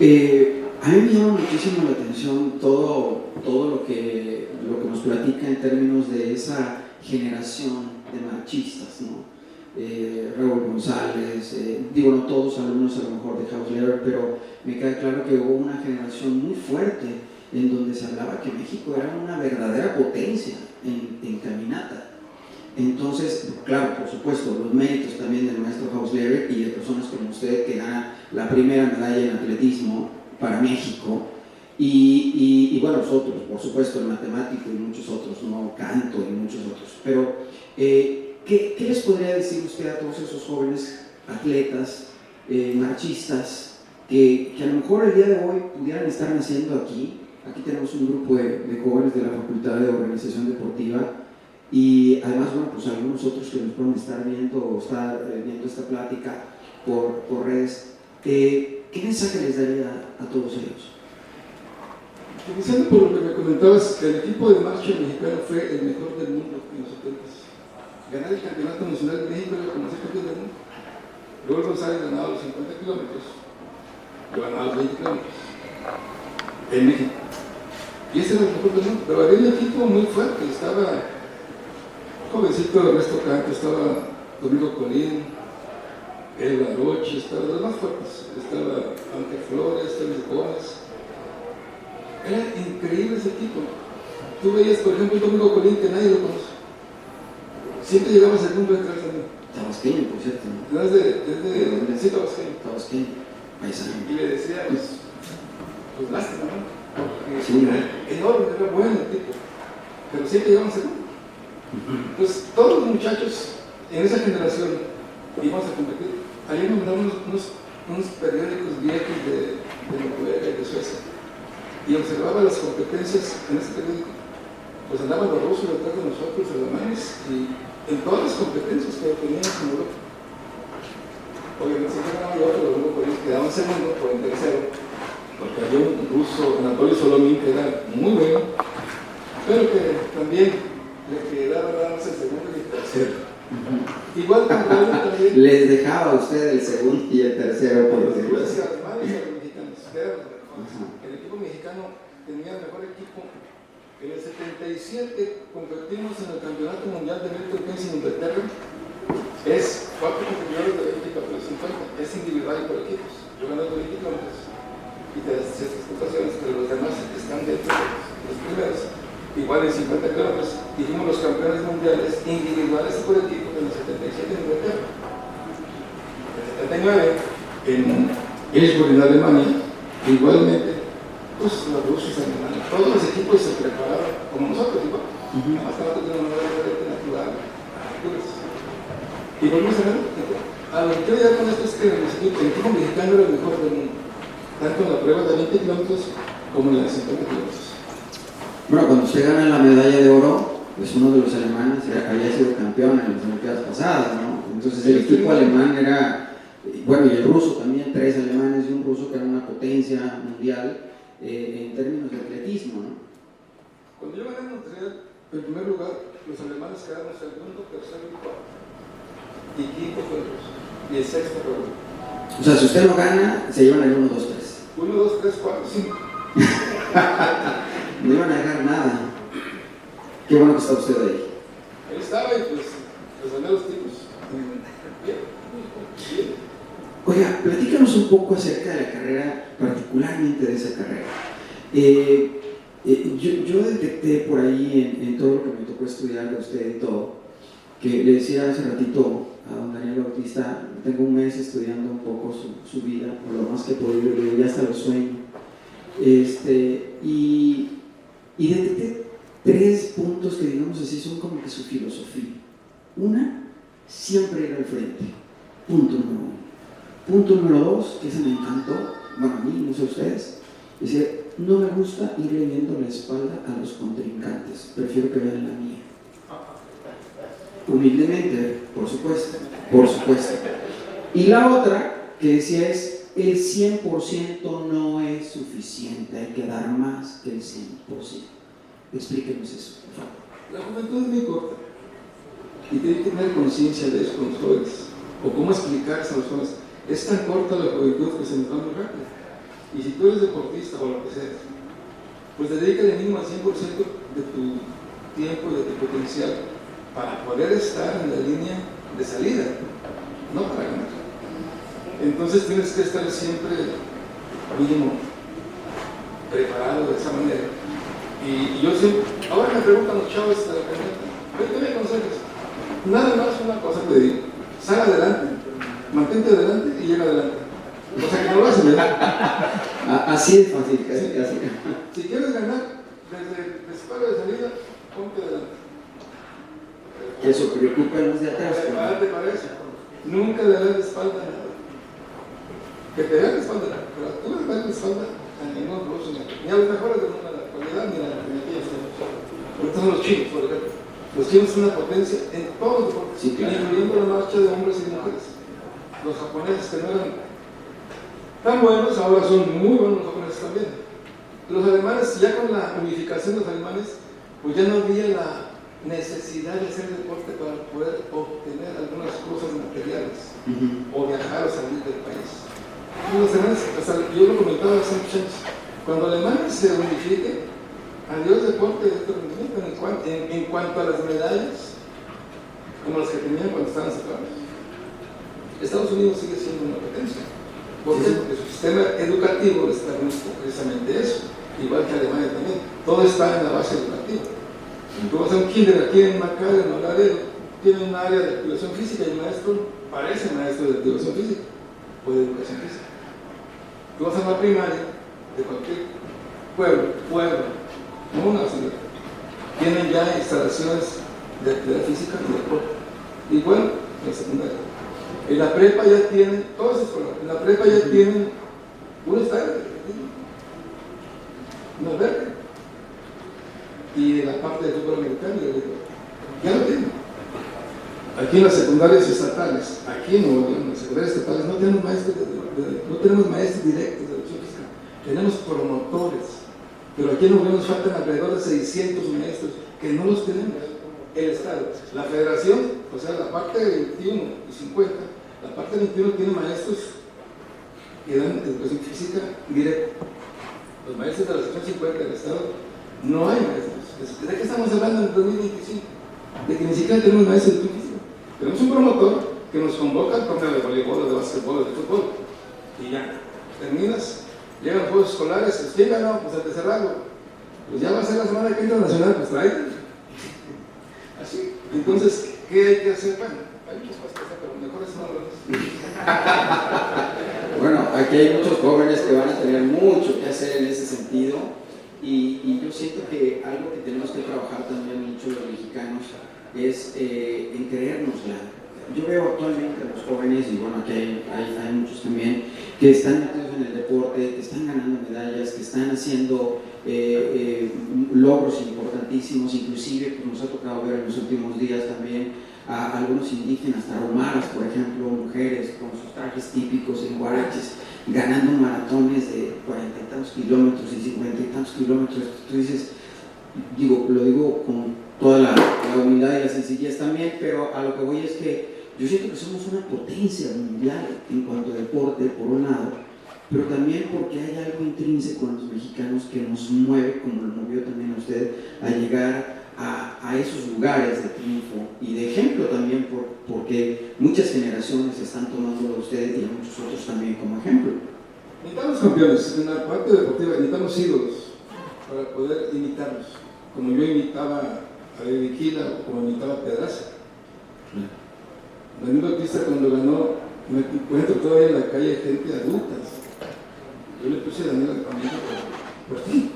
A mí me llama muchísimo la atención todo lo que nos platica en términos de esa generación de marchistas, ¿no? Raúl González, digo, no todos alumnos a lo mejor de Hausleber, pero me queda claro que hubo una generación muy fuerte en donde se hablaba que México era una verdadera potencia en caminata. Entonces, claro, por supuesto, los méritos también del maestro Hausleber y de personas como usted que gana la primera medalla en atletismo para México, y bueno, nosotros, por supuesto, el matemático y muchos otros, ¿no? Canto y muchos otros. Pero, ¿qué les podría decir usted a todos esos jóvenes atletas, marchistas, que a lo mejor el día de hoy pudieran estar naciendo aquí? Aquí tenemos un grupo de jóvenes de la Facultad de Organización Deportiva, y además, bueno, pues algunos otros que nos pueden estar viendo o estar viendo esta plática por redes. ¿Qué mensaje les daría a todos ellos? Iniciando por lo que me comentabas, el equipo de marcha mexicano fue el mejor del mundo en los 70s. Ganar el Campeonato Nacional de México era como ser campeón del mundo. Raúl González ganaba los 50 kilómetros, yo ganaba los 20 kilómetros en México. Y ese era el mejor del mundo. Pero había un equipo muy fuerte, estaba jovencito Ernesto Canto, estaba Domingo Colín, El Laroche, estaba de los más fuertes, estaba Ángel Flores, Félix Gómez. Era increíble ese equipo. Tú veías, por ejemplo, el Domingo Colín, que nadie lo conoce. Siempre llegaba segundo detrás de mí. Tabasqueño, por cierto, ¿no? Sí, Tabasqueño, paisano. Y le decía, pues lástima, ¿no? Porque sí, era enorme, era bueno el tipo. Pero siempre llegaban segundo. Entonces, todos los muchachos en esa generación íbamos a competir. Ayer me mandaron unos periódicos viejos de Noruega y de Suecia, y observaba las competencias en ese periódico. Pues andaban los rusos detrás de nosotros, los alemanes, y en todas las competencias que teníamos en Europa. Obviamente, si ganaba yo otro, los grupos quedaban segundo por el tercero, porque había un ruso, Anatoly Solomín, que era muy bueno, pero que también le quedaba nada más el segundo y el tercero. Igual también les dejaba a usted el segundo y el tercero por decirlo así. Los alemanes y a los mexicanos, que eran los mejores. El equipo mexicano tenía el mejor equipo. En el 77 competimos en el Campeonato Mundial de Milton Keynes en Inglaterra. Es 4 competidores de 20 para 50, es individual y por equipos. Yo gané 20 kilómetros y te das ciertas puntuaciones, pero los demás están dentro de los primeros. Igual en 50 kilómetros dijimos los campeones mundiales individuales y por equipos en el 77 en Inglaterra. En el 79 en Innsbruck, en Alemania, igualmente, pues los rusos, alemanes, todos los equipos se prepararon como nosotros, igual. Nada más nosotros tenemos una manera natural. Y volvimos a ver. A lo que quiero llegar con esto es que el equipo mexicano era el mejor del mundo, tanto en la prueba de 20 kilómetros como en la de 50 kilómetros. Bueno, cuando usted gana la medalla de oro, pues uno de los alemanes había sido campeón en las Olimpiadas pasadas, ¿no? Entonces el equipo alemán era, bueno, y el ruso también, 3 alemanes y un ruso que era una potencia mundial en términos de atletismo, ¿no? Cuando yo gané en Montreal, en primer lugar, los alemanes quedaron segundo, tercero y cuarto. Y quinto fue el ruso. Y el sexto fue el ruso. O sea, si usted no gana, se llevan el 1, 2, 3. 1, 2, 3, 4, 5. No iban a dejar nada. Qué bueno que está usted ahí. Ahí estaba y pues los gané los tipos. Bien. Oiga, platícanos un poco acerca de la carrera, particularmente de esa carrera. Yo detecté por ahí en todo lo que me tocó estudiar de usted y todo, que le decía hace ratito a don Daniel Bautista, tengo un mes estudiando un poco su vida, por lo más que he podido, ya hasta lo sueño. Y detecté 3 puntos que, digamos así, son como que su filosofía. Una, siempre ir al frente. Punto número 1. Punto número 2, que ese me encantó, bueno, a mí, no sé ustedes, dice, no me gusta irle viendo la espalda a los contrincantes, prefiero que vean la mía. Humildemente, por supuesto. Y la otra que decía es, el 100% no es suficiente, hay que dar más que el 100%. Explíquenos eso, por favor. La juventud es muy corta y tiene que tener conciencia de eso con los jóvenes, o cómo explicarse a los jóvenes. Es tan corta la juventud que se nos va muy rápido. Y si tú eres deportista o lo que sea, pues dedícale mínimo al 100% de tu tiempo y de tu potencial para poder estar en la línea de salida, no para ganar. Entonces tienes que estar siempre mínimo preparado de esa manera. Y yo siempre, ahora me preguntan los chavos de la camioneta, ¿qué me aconsejas? Nada más una cosa te digo, sal adelante, mantente adelante y llega adelante. O sea que no lo hacen, ¿verdad? Así es fácil, casi, casi. Si quieres ganar desde el disparo de salida, ponte adelante. Que eso preocupa a los de atrás. Prepararte para eso. Nunca le das la espalda a nada. Que te den la espalda, pero tú le das la espalda a ningún ruso, ni a los mejores del mundo de la actualidad, ni a la tecnología. Ahorita son los chinos, por ejemplo. Los chinos son una potencia en todos los deportes, sí, claro, incluyendo la marcha de hombres y de mujeres. Los japoneses que no eran tan buenos, ahora son muy buenos los japoneses también. Los alemanes, ya con la unificación de los alemanes, pues ya no había la necesidad de hacer deporte para poder obtener algunas cosas materiales o viajar o salir del país. Los alemanes, yo lo comentaba hace muchos años, cuando Alemania se unifique, adiós deporte de este rendimiento en cuanto a las medallas, como las que tenían cuando estaban separados. Estados Unidos sigue siendo una potencia. ¿Por qué? Porque su sistema educativo está precisamente eso, igual que Alemania también. Todo está en la base educativa. Tú vas a un kinder aquí en McAllen, en Laredo, tiene un área de activación física y el maestro parece maestro de activación física o de educación física. Tú vas a una primaria de cualquier pueblo, no una ciudad, tienen ya instalaciones de actividad física y deporte. Igual en la secundaria. En la prepa ya tienen, todas esas escuelas, en la prepa ya tienen un estadio, un albergue. Y en la parte de fútbol americano, ya lo tienen. Aquí en las secundarias estatales, aquí en las secundarias estatales no tenemos maestros directos de educación física, tenemos promotores, pero aquí en Nuevo León nos faltan alrededor de 600 maestros que no los tenemos. El Estado, la Federación, o sea, la parte 21 y 50, la parte 21 tiene maestros que dan educación física directa. Los maestros de la sección 50 del Estado no hay maestros. ¿De qué estamos hablando en el 2025? De que ni siquiera tenemos maestros de educación física. Tenemos un promotor que nos convoca al torneo de voleibol, de básquetbol, de fútbol. Y ya, terminas, llegan los juegos escolares, pues ¿quién ganó? Pues el de Cerrado. Pues ya va a ser la semana que internacional, pues tráete. Así. Entonces, ¿qué hay que hacer? Bueno, hay muchas cosas que hacer, pero mejor es no lo Bueno, aquí hay muchos jóvenes que van a tener mucho que hacer en ese sentido y yo siento que algo que tenemos que trabajar también mucho los mexicanos es en creérnosla. Yo veo actualmente a los jóvenes, y bueno, aquí hay muchos también, que están metidos en el deporte, que están ganando medallas, que están haciendo logros importantísimos, inclusive pues, nos ha tocado ver en los últimos días también a algunos indígenas, taromaras, por ejemplo, mujeres con sus trajes típicos en guaraches, ganando maratones de 40 y tantos kilómetros y 50 y tantos kilómetros. Tú dices, lo digo con toda la humildad y la sencillez también, pero a lo que voy es que yo siento que somos una potencia mundial en cuanto a deporte, por un lado, pero también porque hay algo intrínseco en los mexicanos que nos mueve, como lo movió también a usted, a llegar a esos lugares de triunfo y de ejemplo también, porque muchas generaciones están tomándolo de ustedes y a muchos otros también como ejemplo. Necesitamos campeones, en la parte deportiva necesitamos ídolos para poder imitarlos, como yo imitaba a David Quila o como imitaba a Pedraza. Daniel Bautista cuando ganó, me encuentro todavía en la calle gente adultas. Yo le puse a Daniel a mi hijo por ti,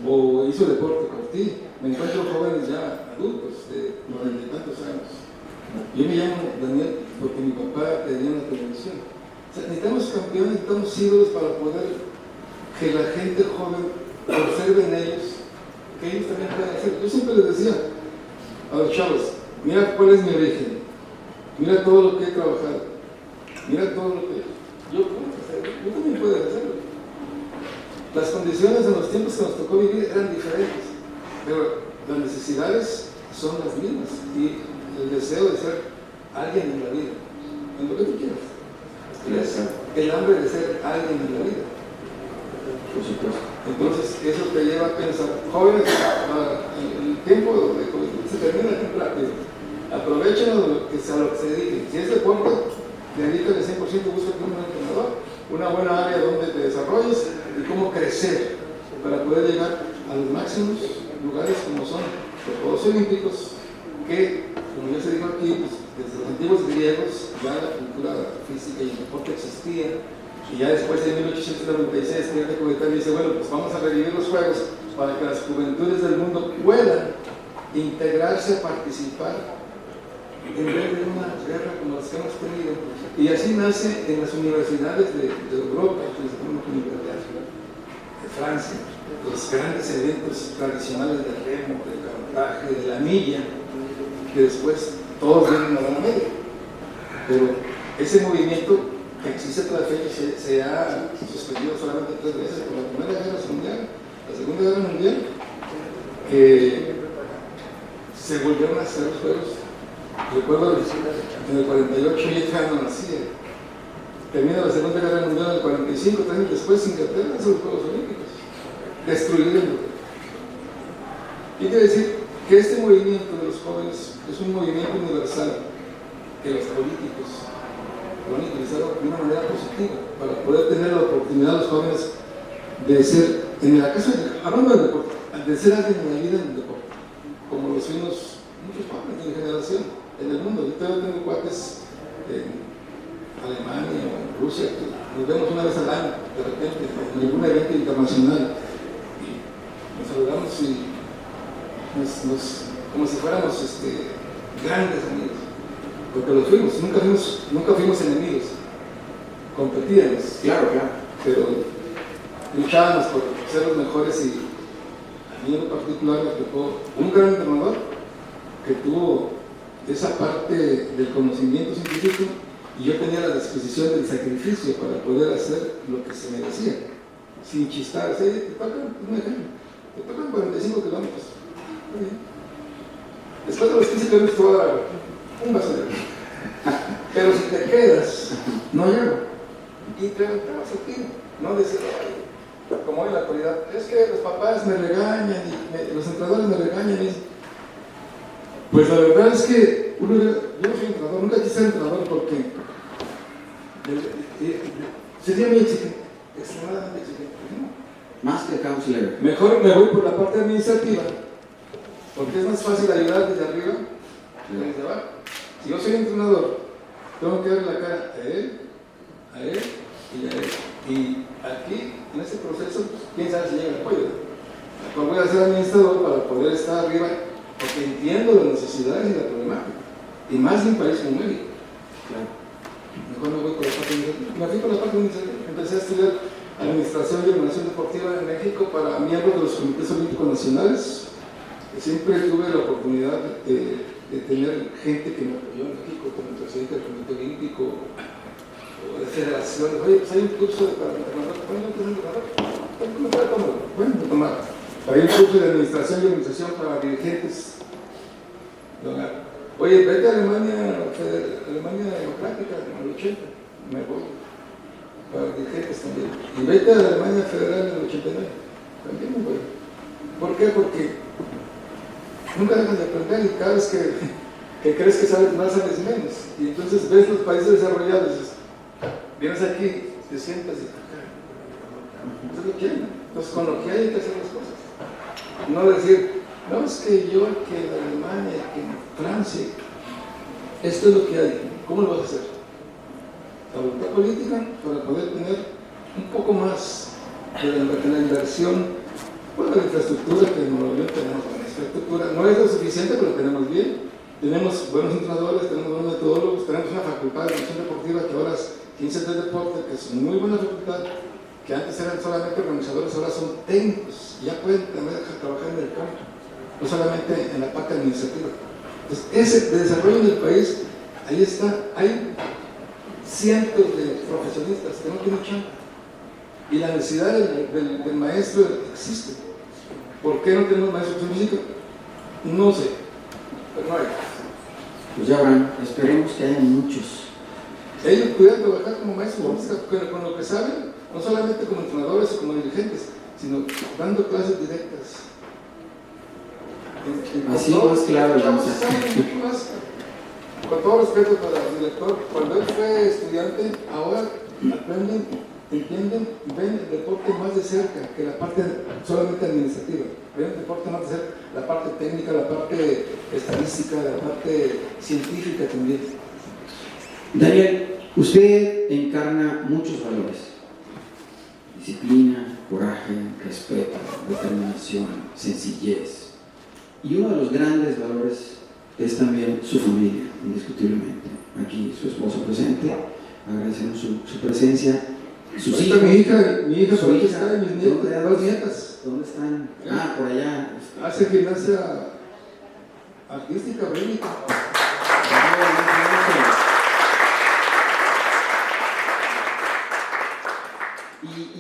o hizo deporte por ti. Me encuentro jóvenes ya adultos de 90 y tantos años. Yo me llamo Daniel porque mi papá tenía una televisión. O sea, necesitamos campeones, necesitamos ídolos para poder que la gente joven observe en ellos que ellos también pueden hacer. Yo siempre les decía a los chavos, mira cuál es mi origen, mira todo lo que he trabajado, mira todo lo que yo puedo hacer, yo también puedo hacerlo. Las condiciones en los tiempos que nos tocó vivir eran diferentes, pero las necesidades son las mismas y el deseo de ser alguien en la vida, en lo que tú quieras. El hambre de ser alguien en la vida. Por supuesto. Entonces, eso te lleva a pensar, jóvenes, el tiempo se termina muy rápido. Aprovechen a lo que se dediquen. Si es deporte, dedícale 100%, busca un buen entrenador, una buena área donde te desarrolles y cómo crecer para poder llegar a los máximos lugares como son los Juegos Olímpicos, que, como ya se dijo aquí, pues, desde los antiguos griegos ya la cultura física y el deporte existía, y ya después de 1896 Pierre de Coubertin dice, bueno, pues vamos a revivir los Juegos para que las juventudes del mundo puedan integrarse, participar en vez de una guerra como las que hemos tenido. Y así nace en las universidades de Europa, de Francia, los grandes eventos tradicionales del remo, del canotaje, de la milla, que después todos vienen a la media. Pero ese movimiento que existe hasta la fecha se ha suspendido solamente 3 veces, por la Primera Guerra Mundial, la Segunda Guerra Mundial, que se volvieron a hacer los Juegos. Recuerdo en el 48 ya no nacía. Termina la Segunda Guerra Mundial en el 45, 3 años después Inglaterra hace los Juegos Olímpicos, destruido. Y quiere decir que este movimiento de los jóvenes es un movimiento universal que los políticos lo han utilizado de una manera positiva para poder tener la oportunidad los jóvenes de ser, en la casa, hablando del deporte, de ser alguien en la vida en el deporte, como los fuimos muchos jóvenes de mi generación en el mundo. Yo todavía tengo cuates en Alemania o en Rusia que nos vemos una vez al año, de repente, en algún evento internacional, y nos saludamos y como si fuéramos grandes amigos, porque los fuimos, nunca fuimos enemigos, competíamos, Claro, pero luchábamos por ser los mejores. Y a mí en particular me tocó un gran entrenador que tuvo esa parte del conocimiento científico y yo tenía la disposición del sacrificio para poder hacer lo que se me decía, sin chistar. O sea, te tocan 45 kilómetros. Después de los 15 kilómetros te voy a dar agua, un vaso de agua. Pero si te quedas, no llego. Y te levantabas aquí, no decir, como hoy en la actualidad, es que los papás me regañan y los entrenadores me regañan. Y pues la verdad es que yo no soy entrenador, nunca quise ser entrenador porque sería muy exigente, extremadamente exigente. Más que counselor. Mejor me voy por la parte administrativa, porque es más fácil ayudar desde arriba que desde abajo. Si yo soy entrenador, tengo que darle la cara a él y a él. Y aquí, en este proceso, quién sabe si llega el apoyo. Mejor voy a ser administrador para poder estar arriba, porque entiendo las necesidades y la problemática. Y más en un país como México. Claro. Mejor me voy por la parte administrativa. Me fui por la parte administrativa. Empecé a estudiar Administración y Organización Deportiva en México para miembros de los comités olímpicos nacionales. Siempre tuve la oportunidad de tener gente que me apoyó en México, como el presidente del Comité Olímpico o de federaciones. Oye, pues hay un curso para entrenador. Bueno, tomar. Hay un curso de administración y organización para dirigentes. Oye, vete a Alemania Democrática en el 80, me voy. Para dirigentes también. Y vete a la Alemania Federal en el 89, también me voy. ¿Por qué? Porque nunca dejas de aprender y cada vez que crees que sabes más, sabes menos. Y entonces ves los países desarrollados, vienes aquí, te sientas y eso es lo que hay. Entonces con lo que hay que hacer las cosas. No decir, no, es que yo, que en Alemania, que en Francia, esto es lo que hay. ¿Cómo lo vas a hacer? La voluntad política para poder tener un poco más de la inversión, bueno, la infraestructura, que normalmente tenemos buena infraestructura, no es lo suficiente, pero tenemos bien. Tenemos buenos entrenadores, tenemos buenos metodólogos, tenemos una facultad de educación deportiva que ahora es ciencias del deporte, que es muy buena facultad, que antes eran solamente organizadores, ahora son técnicos, ya pueden también trabajar en el campo, no solamente en la parte administrativa. Entonces, ese desarrollo del país, ahí está, hay cientos de profesionistas que no tienen chamba y la necesidad del maestro existe. ¿Por qué no tenemos maestros de música? No sé, pero no hay. Pues ya verán, esperemos que haya muchos. Ellos pudieran trabajar como maestros de música con lo que saben, no solamente como entrenadores o como dirigentes, sino dando clases directas. Así más claro. Con todo respeto para el director, cuando él fue estudiante, ahora aprenden, entienden y ven el deporte más de cerca que la parte solamente administrativa. Ven el deporte más de cerca, la parte técnica, la parte estadística, la parte científica también. Daniel, usted encarna muchos valores: disciplina, coraje, respeto, determinación, sencillez. Y uno de los grandes valores es también su familia, indiscutiblemente. Aquí su esposo presente, agradecemos su presencia. Sus hijos, mi hija su por aquí hija, está, y mis nietas, dos nietas. ¿Dónde están? Ah, por allá. Hace gimnasia artística, bélica.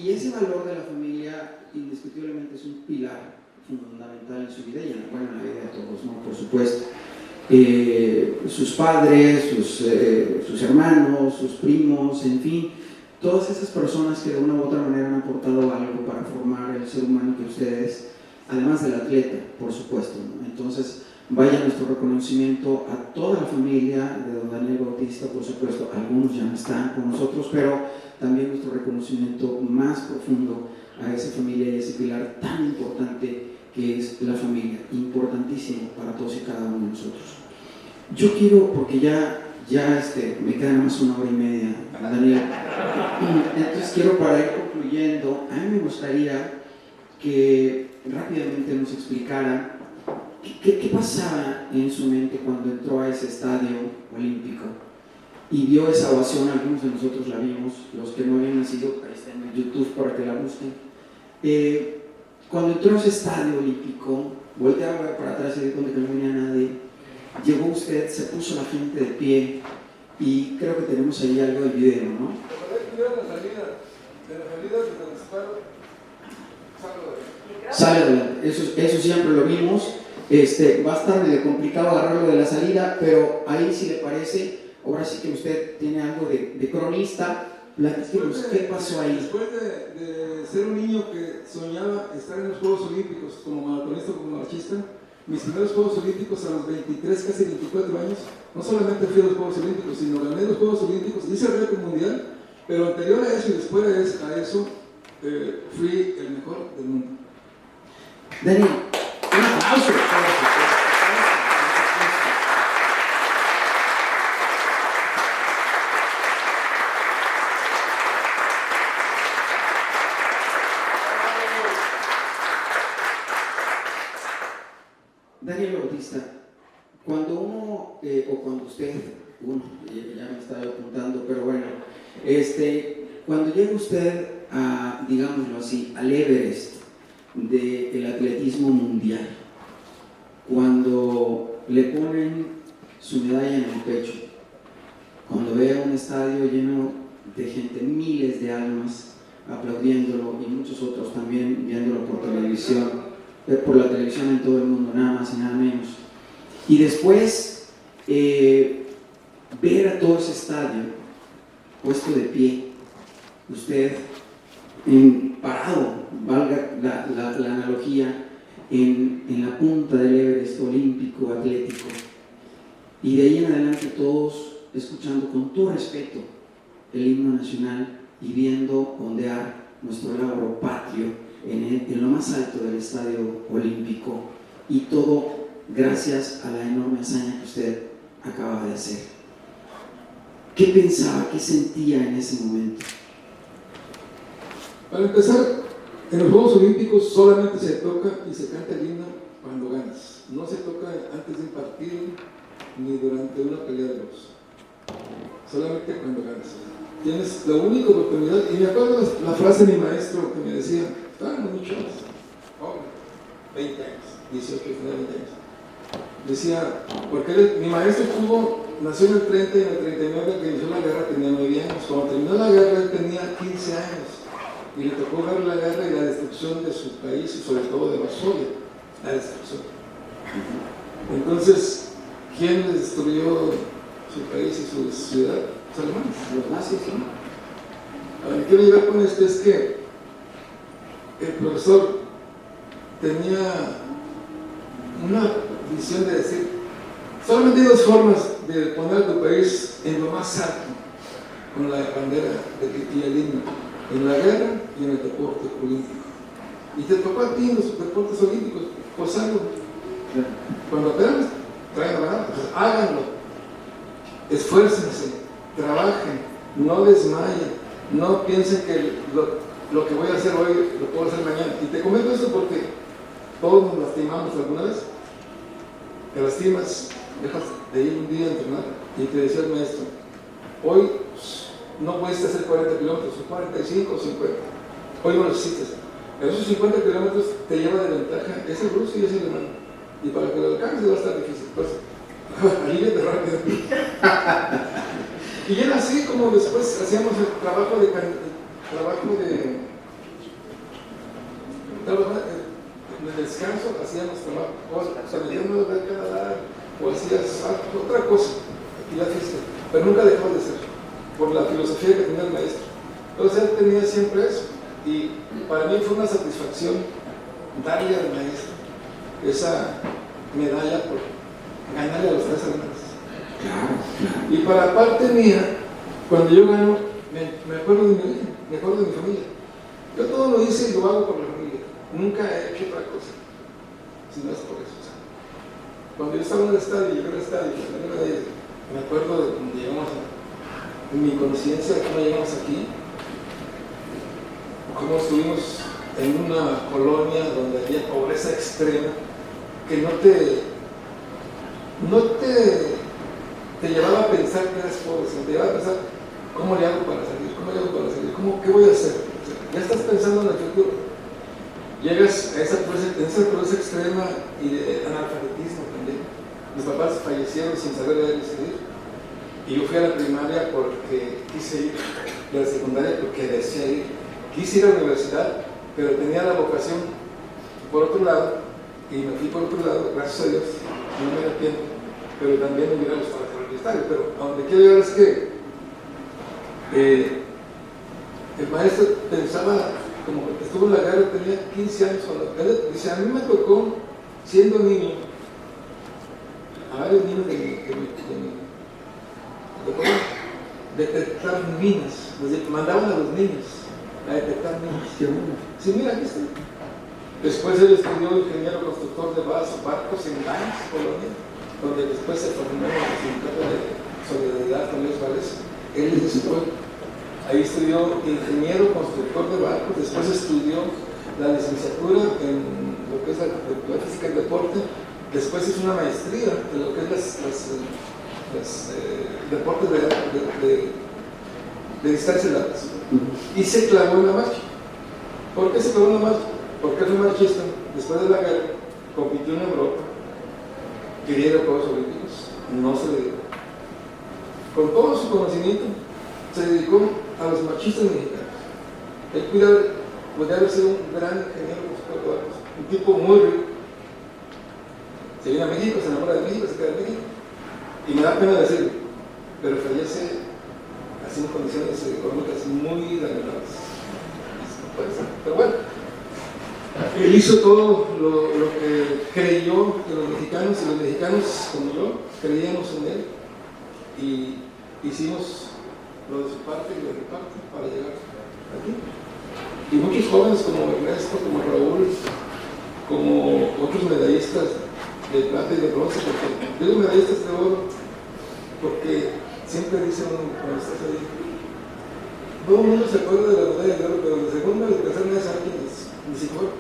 Y ese valor de la familia indiscutiblemente es un pilar fundamental en su vida y en la vida de todos, ¿no? Por supuesto. Sus padres, sus hermanos, sus primos, en fin, todas esas personas que de una u otra manera han aportado algo para formar el ser humano que usted es, además del atleta, por supuesto, ¿no? Entonces, vaya nuestro reconocimiento a toda la familia de don Daniel Bautista, por supuesto, algunos ya no están con nosotros, pero también nuestro reconocimiento más profundo a esa familia y ese pilar tan importante que es la familia, importantísimo para todos y cada uno de nosotros. Yo quiero, porque ya me queda más 1 hora y media, Daniel, entonces quiero, para ir concluyendo, a mí me gustaría que rápidamente nos explicara qué pasaba en su mente cuando entró a ese estadio olímpico y vio esa ovación. Algunos de nosotros la vimos, los que no habían nacido, ahí está en YouTube para que la busquen. Cuando entró a ese estadio olímpico, volteaba para atrás y se dio cuenta que no venía nadie. Llegó usted, se puso la gente de pie y creo que tenemos ahí algo del video, ¿no? De la salida desde el disparo, sale adelante. Eso siempre lo vimos. Va a estar medio complicado agarrarlo de la salida, pero ahí, si le parece, ahora sí que usted tiene algo de cronista. Platíquenos, ¿qué pasó ahí? Después de ser un niño que soñaba estar en los Juegos Olímpicos como maratonista o como marchista, mis primeros Juegos Olímpicos a los 23, casi 24 años, no solamente fui a los Juegos Olímpicos, sino gané los Juegos Olímpicos, hice el récord mundial, pero anterior a eso y después a eso, fui el mejor del mundo. Daniel, un aplauso. Daniel Bautista, cuando uno, o cuando usted, ya me estaba apuntando, pero bueno, cuando llega usted a, digámoslo así, al Everest del atletismo mundial, cuando le ponen su medalla en el pecho, cuando ve un estadio lleno de gente, miles de almas aplaudiéndolo y muchos otros también viéndolo por televisión, por la televisión en todo el mundo, nada más y nada menos, y después ver a todo ese estadio puesto de pie, usted parado, valga la analogía, en la punta del Everest olímpico, atlético, y de ahí en adelante todos escuchando con todo respeto el himno nacional y viendo ondear nuestro lauro patrio en lo más alto del estadio olímpico, y todo gracias a la enorme hazaña que usted acaba de hacer. ¿Qué pensaba, qué sentía en ese momento? Para empezar, en los Juegos Olímpicos solamente se toca y se canta el himno cuando ganas. No se toca antes de un partido ni durante una pelea de box. Solamente cuando ganas. Tienes la única oportunidad. Y me acuerdo la frase de mi maestro que me decía, estaban muy chavos, 20 años, 18, 20 años. Decía, porque mi maestro nació en el 30 y en el 39, que inició la guerra, tenía 9 años. Cuando terminó la guerra, él tenía 15 años. Y le tocó ver la guerra y la destrucción de su país, y sobre todo de Varsovia, la destrucción. Entonces, ¿quién les destruyó su país y su ciudad? Los alemanes, los nazis, ¿no? A lo que quiero llegar con esto es que el profesor tenía una visión de decir, solamente hay dos formas de poner a tu país en lo más alto, con la bandera y el himno, en la guerra y en el deporte olímpico. Y te tocó a ti en los deportes olímpicos, pues hazlo. Cuando apenas traigan la gana, pues háganlo. Esfuércense, trabajen, no desmayen, no piensen que lo que voy a hacer hoy lo puedo hacer mañana. Y te comento esto porque todos nos lastimamos alguna vez. Te lastimas, dejas de ir un día a entrenar y te decía el maestro, hoy no puedes hacer 40 kilómetros, son 45 o 50. Hoy no lo necesitas. Pero esos 50 kilómetros te lleva de ventaja ese ruso y ese alemán. Y para que lo alcances va a estar difícil. Pues, alívate rápido. Y era así como después hacíamos el trabajo de en el descanso, hacíamos trabajo, saliendo de cada lado, o hacías otra cosa, aquí la fiesta, pero nunca dejó de ser, por la filosofía que tenía el maestro. Entonces él tenía siempre eso, y para mí fue una satisfacción darle al maestro esa medalla por ganarle a los tres alemanes. Y para parte mía, cuando yo gano, me acuerdo de mi familia. Yo todo lo hice y lo hago por la familia. Nunca he hecho otra cosa, si no es por eso. Cuando yo estaba en el estadio, llegué al estadio, me acuerdo de cuando llegamos en mi conciencia, cómo llegamos aquí, cómo estuvimos en una colonia donde había pobreza extrema, que no te llevaba a pensar que eras pobre, sino te llevaba a pensar, ¿cómo le hago para salir? ¿Qué voy a hacer? Ya estás pensando en el futuro. Llegas a esa pobreza extrema y de analfabetismo también. Mis papás fallecieron sin saber de decidir. Y yo fui a la primaria porque quise ir, y a la secundaria porque deseé ir. Quise ir a la universidad, pero tenía la vocación por otro lado, y me fui por otro lado, gracias a Dios, no me arrepiento, pero también me hubiera gustado ser universitario. Pero a donde quiero llegar es que el maestro pensaba, como que estuvo en la guerra, tenía 15 años cuando él dice, a mí me tocó, siendo niño, a varios niños de mi detectar minas, mandaban a los niños a detectar minas. Sí, mira, aquí está. Después él estudió ingeniero constructor de barcos en Gdańsk, Polonia, donde después se formó el sindicato de solidaridad con los Vales. Él es de su pueblo. Ahí estudió ingeniero constructor de barcos, después estudió la licenciatura en lo que es la física y deporte, después hizo una maestría en lo que es los deportes de distancias largas. Y se clavó en la marcha. ¿Por qué se clavó en la marcha? Porque fue marchista. Después de la guerra, compitió en Europa, quería ir a Juegos Olímpicos, no se dedicó. Con todo su conocimiento, se dedicó a los machistas mexicanos. Él podría haber sido un gran ingeniero constructor de barcos, un tipo muy rico. Se viene a México, se enamora de México, se queda en México. Y me da pena decirlo, pero fallece así en condiciones económicas muy lamentables. No puede ser. Pero bueno, él hizo todo lo que creyó de los mexicanos, y los mexicanos, como yo, creíamos en él, y hicimos lo de su parte y lo de mi parte para llegar aquí. Y muchos jóvenes como Ernesto, como Raúl, como otros medallistas de plata y de bronce, porque digo medallistas de oro porque siempre dicen cuando estás ahí, todo el mundo se acuerda de la medalla de oro, pero de segunda y de tercera vez alguien ni siquiera,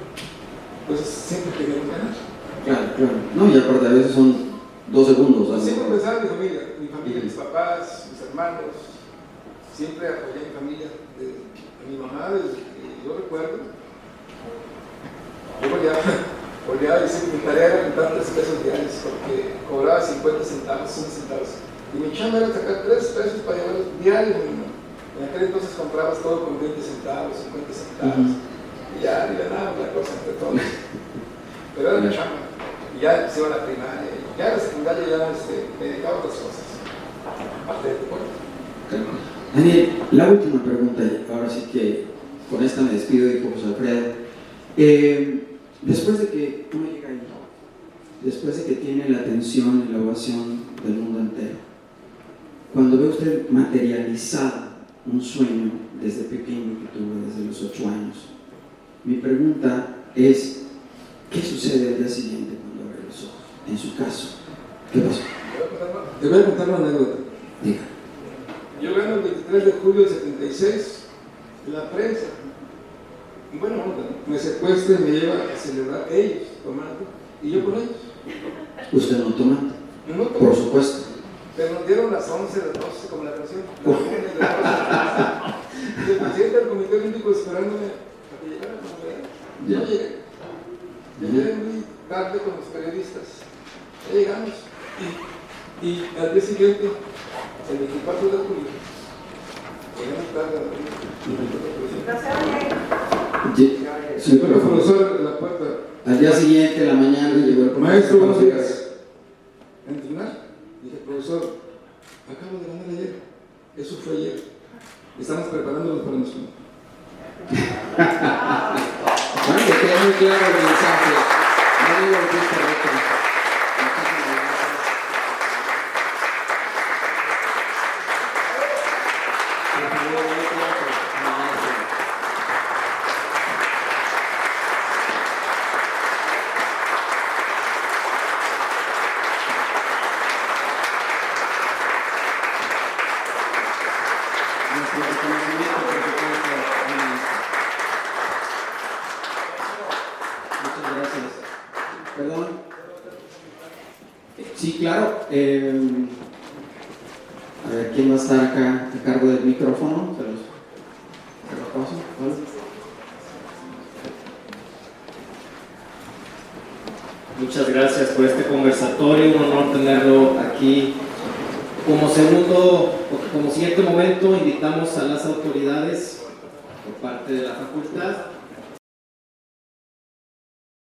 pues siempre queríamos ganar. Claro. No, y aparte a veces son 2 segundos. ¿Sabes? Siempre pensaba en mi familia, mis papás, mis hermanos, siempre apoyé a mi familia, a mi mamá, desde que yo recuerdo. Yo volteaba a decir, mi tarea era contar 3 pesos diarios, porque cobraba 50 centavos, 100 centavos. Y mi chamba era sacar 3 pesos para llevarlos diarios. En aquel entonces comprabas todo con 20 centavos, 50 centavos. Y ya ni ganábamos la cosa entre todos. Pero era mi chamba. Y ya se iba a la primaria. Y ya en la secundaria ya me dedicaba a otras cosas. Aparte del deporte. Daniel, la última pregunta, ahora sí que con esta me despido, dijo José Alfredo. Después de que uno llega ahí, después de que tiene la atención y la ovación del mundo entero, cuando ve usted materializado un sueño desde pequeño que tuvo, desde los 8 años, mi pregunta es, ¿qué sucede al día siguiente cuando abre los ojos? En su caso, ¿qué pasó? Te voy a contar una anécdota. Diga. Yo gano el 23 de julio del 76, la prensa, bueno, me secuestra y me lleva a celebrar ellos tomando, y yo con ellos. ¿Usted no tomando? No tomando. Por supuesto. Pero nos dieron las 11, las 12, como la canción. Y el presidente del Comité Olímpico esperándome a que llegara. No llegué. Llegué muy tarde con los periodistas. Ya llegamos. Y al día siguiente, el 24 de julio, llegamos tarde a la Sí, pero el profesor de la puerta. al día siguiente, en la mañana, llegó el profesor. Maestro, buenos días. ¿Entrenar? Dije, profesor, acabo de ganar ayer. Eso fue ayer. Estamos preparándonos para nosotros. Bueno, que quede muy claro el mensaje. No digo que es correcto. Muchas gracias. Perdón. Sí, claro. A ver, ¿quién va a estar acá a cargo del micrófono? Se los paso. ¿Vale? Muchas gracias por este conversatorio, un honor tenerlo aquí. Como siguiente momento, invitamos a las autoridades por parte de la facultad